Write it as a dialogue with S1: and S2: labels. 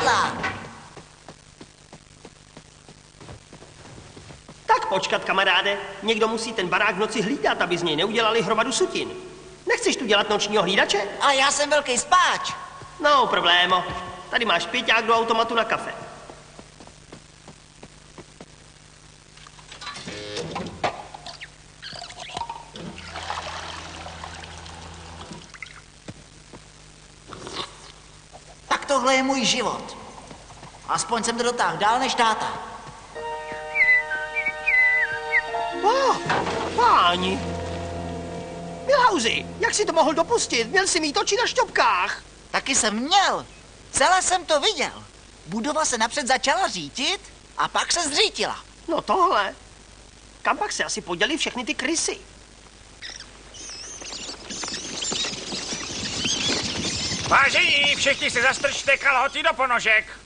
S1: světla!
S2: Tak počkat, kamaráde. Někdo musí ten barák v noci hlídat, aby z něj neudělali hromadu sutin. Nechceš tu dělat nočního hlídače?
S1: Ale já jsem velký spáč.
S2: No, problémo. Tady máš pěťák do automatu na kafe.
S1: Tak tohle je můj život. Aspoň jsem to dotáhl dál než táta.
S2: Páni. Milhausi, jak si to mohl dopustit? Měl si mít oči na šťopkách.
S1: Taky jsem měl. Celé jsem to viděl. Budova se napřed začala řítit a pak se zřítila.
S2: No tohle. Kam pak se asi poděli všechny ty krysy?
S3: Vážení, všichni si zastrčte kalhoty do ponožek.